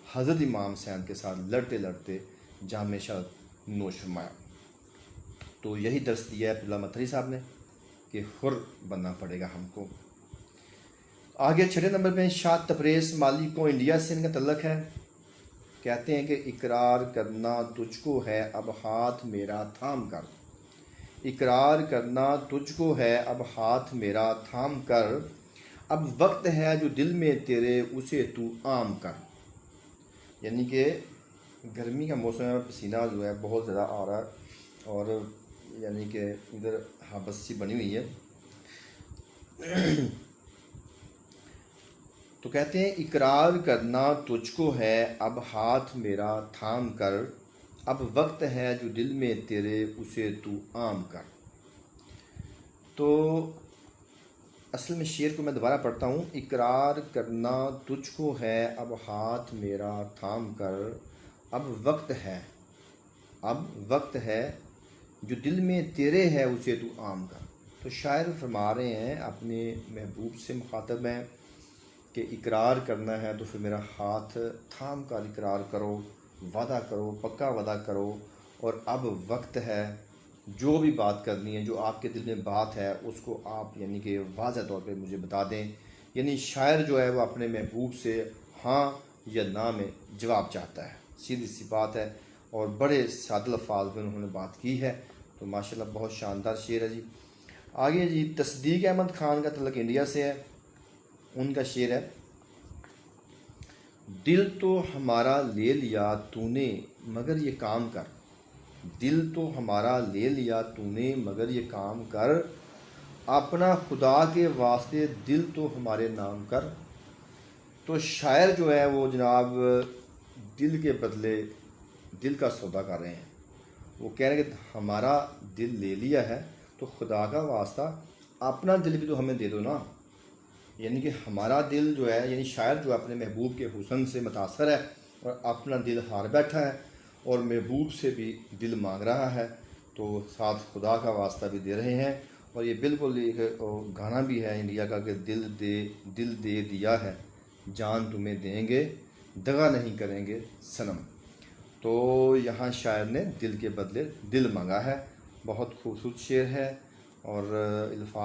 हज़रत इमाम हुसैन के साथ लड़ते लड़ते जाम शा नोश फरमाया। तो यही दर्स दिया है अब्दुल्ला मथरी साहब ने कि हुर बनना पड़ेगा हमको। आगे 6 नंबर पे शाह तबरेज़ माली को इंडिया से इनका तल्लक है। कहते हैं कि इकरार करना तुझको है अब हाथ मेरा थाम कर, इकरार करना तुझको है अब हाथ मेरा थाम कर, अब वक्त है जो दिल में तेरे उसे तू आम कर। यानी कि गर्मी का मौसम है, पसीना जो है बहुत ज़्यादा आ रहा है और यानी कि इधर हबस सी बनी हुई है। तो कहते हैं इकरार करना तुझको है अब हाथ मेरा थाम कर, अब वक्त है जो दिल में तेरे उसे तू आम कर। तो असल में शेर को मैं दोबारा पढ़ता हूँ। इकरार करना तुझको है अब हाथ मेरा थाम कर, अब वक्त है जो दिल में तेरे है उसे तू आम कर। तो शायर फरमा रहे हैं अपने महबूब से मुखातब हैं कि इकरार करना है तो फिर मेरा हाथ थाम कर इकरार करो, वादा करो, पक्का वादा करो। और अब वक्त है, जो भी बात करनी है, जो आपके दिल में बात है उसको आप यानी कि वाज़ह तौर पे मुझे बता दें। यानी शायर जो है वो अपने महबूब से हाँ या ना में जवाब चाहता है, सीधी सी बात है। और बड़े सादे अल्फाज में उन्होंने बात की है। तो माशाल्लाह बहुत शानदार शेर है जी। आगे जी तस्दीक अहमद ख़ान का तल्लक इंडिया से है। उनका शेर है, दिल तो हमारा ले लिया तूने मगर ये काम कर, दिल तो हमारा ले लिया तूने मगर ये काम कर, अपना खुदा के वास्ते दिल तो हमारे नाम कर। तो शायर जो है वो जनाब दिल के बदले दिल का सौदा कर रहे हैं। वो कह रहे हैं कि हमारा दिल ले लिया है तो खुदा का वास्ता अपना दिल भी तो हमें दे दो ना। यानी कि हमारा दिल जो है, यानी शायर जो अपने महबूब के हुस्न से मुतासर है और अपना दिल हार बैठा है और महबूब से भी दिल मांग रहा है, तो साथ खुदा का वास्ता भी दे रहे हैं। और ये बिल्कुल एक गाना भी है इंडिया का कि दिल दे दिया है, जान तुम्हें देंगे, दगा नहीं करेंगे सनम। तो यहाँ शायर ने दिल के बदले दिल मांगा है। बहुत खूबसूरत शेर है और अल्फाज